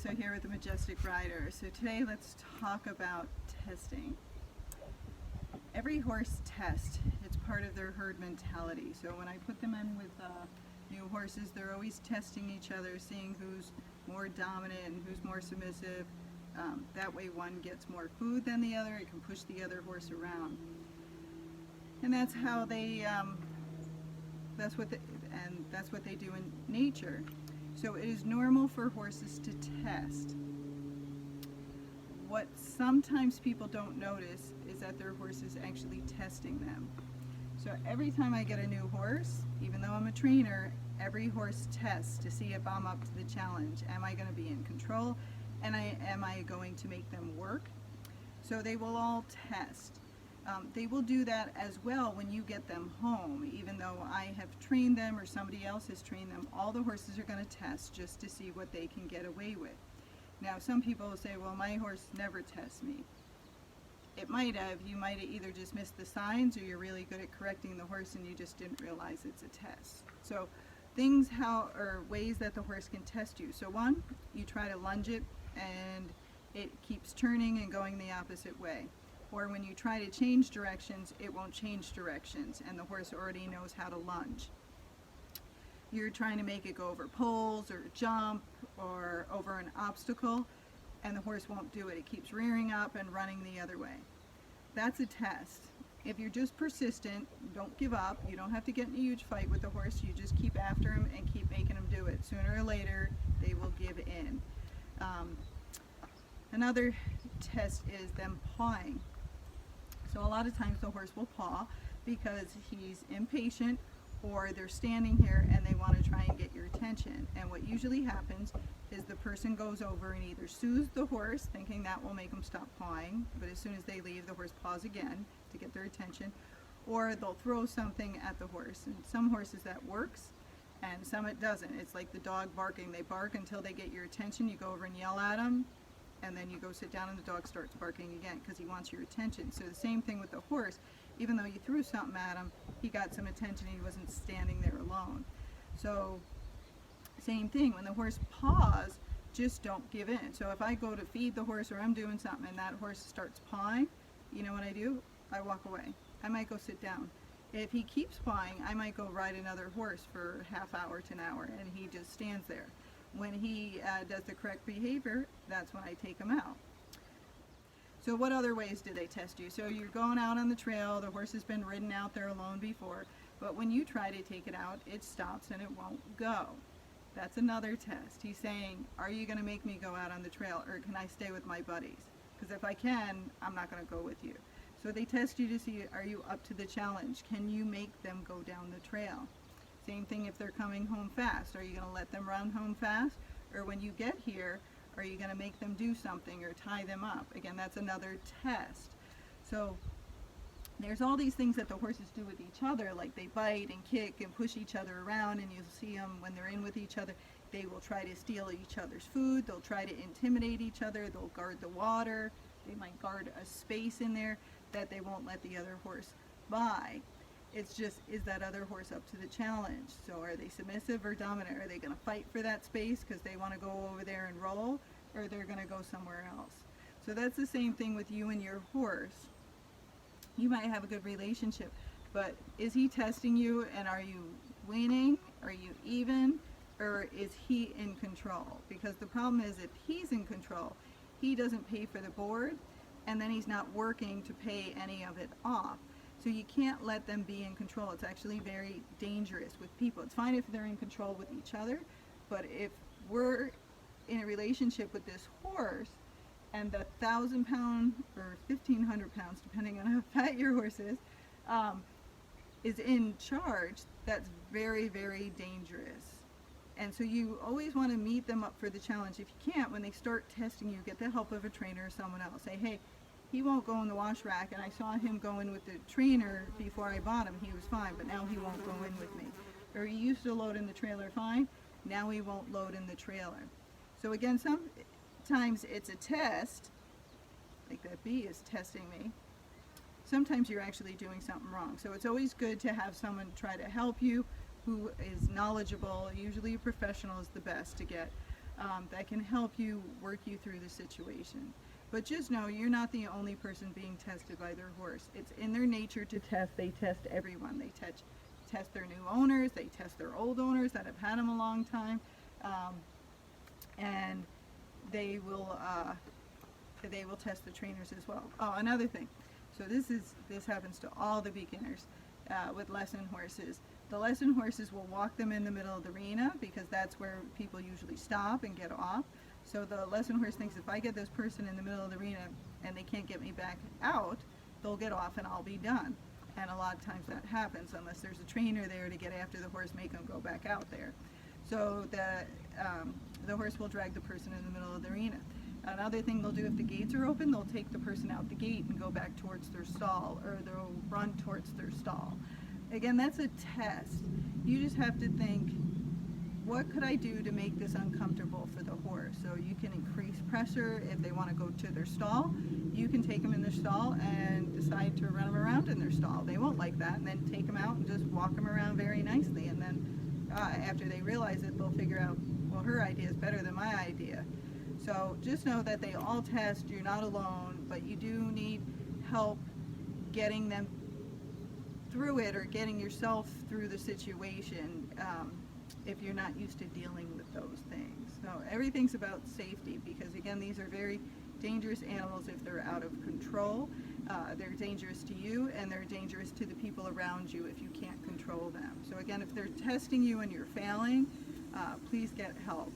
DeRusso here with the Majestic Rider. So today let's talk about testing. Every horse tests. It's part of their herd mentality. So when I put them in with new horses, they're always testing each other, seeing who's more dominant and who's more submissive. That way one gets more food than the other. It can push the other horse around. And that's how they, that's what they do in nature. So it is normal for horses to test. What sometimes people don't notice is that their horse is actually testing them. So every time I get a new horse, even though I'm a trainer, every horse tests to see if I'm up to the challenge. Am I going to be in control? And am I going to make them work? So they will all test. They will do that as well when you get them home. Even though I have trained them or somebody else has trained them, all the horses are going to test just to see what they can get away with. Now some people will say, well, my horse never tests me. It might have. You might have either just missed the signs, or you're really good at correcting the horse and you just didn't realize it's a test. So things or ways that the horse can test you. So one, you try to lunge it and it keeps turning and going the opposite way. Or when you try to change directions, it won't change directions and the horse already knows how to lunge. You're trying to make it go over poles or jump or over an obstacle, and the horse won't do it. It keeps rearing up and running the other way. That's a test. If you're just persistent, don't give up. You don't have to get in a huge fight with the horse. You just keep after him and keep making him do it. Sooner or later, they will give in. Another test is them pawing. So a lot of times the horse will paw because he's impatient, or they're standing here and they want to try and get your attention. And what usually happens is the person goes over and either soothes the horse, thinking that will make them stop pawing, but as soon as they leave, the horse paws again to get their attention, or they'll throw something at the horse. And some horses that works, and some it doesn't. It's like the dog barking. They bark until they get your attention. You go over and yell at them, and then you go sit down and the dog starts barking again because he wants your attention. So the same thing with the horse. Even though you threw something at him, he got some attention. He wasn't standing there alone. So same thing, when the horse paws, just don't give in. So if I go to feed the horse or I'm doing something and that horse starts pawing, you know what I do? I walk away. I might go sit down. If he keeps pawing, I might go ride another horse for a half hour to an hour and he just stands there. When he does the correct behavior, that's when I take him out. So what other ways do they test you? So you're going out on the trail, the horse has been ridden out there alone before, but when you try to take it out, it stops and it won't go. That's another test. He's saying, are you going to make me go out on the trail, or can I stay with my buddies? Because if I can, I'm not going to go with you. So they test you to see, are you up to the challenge? Can you make them go down the trail? Same thing if they're coming home fast. Are you going to let them run home fast? Or when you get here, are you going to make them do something or tie them up? Again, that's another test. So there's all these things that the horses do with each other, like they bite and kick and push each other around, and you'll see them when they're in with each other. They will try to steal each other's food. They'll try to intimidate each other. They'll guard the water. They might guard a space in there that they won't let the other horse by. It's just, is that other horse up to the challenge? So are they submissive or dominant? Are they going to fight for that space because they want to go over there and roll, or they're going to go somewhere else? So that's the same thing with you and your horse. You might have a good relationship, but is he testing you, and are you winning? Are you even? Or is he in control? Because the problem is, if he's in control, he doesn't pay for the board, and then he's not working to pay any of it off. So you can't let them be in control. It's actually very dangerous with people. It's fine if they're in control with each other, but if we're in a relationship with this horse and the 1,000-pound or 1,500 pounds, depending on how fat your horse is in charge, that's very, very dangerous. And so you always want to meet them up for the challenge. If you can't, when they start testing you, get the help of a trainer or someone else. Say, hey, he won't go in the wash rack, and I saw him go in with the trainer before I bought him. He was fine, but now he won't go in with me. Or he used to load in the trailer fine, now he won't load in the trailer. So again, sometimes it's a test, like that bee is testing me. Sometimes you're actually doing something wrong. So it's always good to have someone try to help you who is knowledgeable. Usually a professional is the best to get. that can help you work you through the situation. But just know you're not the only person being tested by their horse. It's in their nature to test. They test everyone. They test their new owners. They test their old owners that have had them a long time, and they will test the trainers as well. Oh, another thing. So this happens to all the beginners with lesson horses. The lesson horses will walk them in the middle of the arena because that's where people usually stop and get off. So the lesson horse thinks if I get this person in the middle of the arena and they can't get me back out, they'll get off and I'll be done. And a lot of times that happens unless there's a trainer there to get after the horse, make them go back out there. So the horse will drag the person in the middle of the arena. Another thing they'll do, if the gates are open, they'll take the person out the gate and go back towards their stall, or they'll run towards their stall. Again, that's a test. You just have to think, what could I do to make this uncomfortable for the horse? So you can increase pressure. If they want to go to their stall, you can take them in their stall and decide to run them around in their stall. They won't like that, and then take them out and just walk them around very nicely. And then after they realize it, they'll figure out, well, her idea is better than my idea. So just know that they all test. You're not alone, but you do need help getting them through it or getting yourself through the situation if you're not used to dealing with those things. So everything's about safety because, again, these are very dangerous animals if they're out of control. They're dangerous to you and they're dangerous to the people around you if you can't control them. So again, if they're testing you and you're failing, please get help.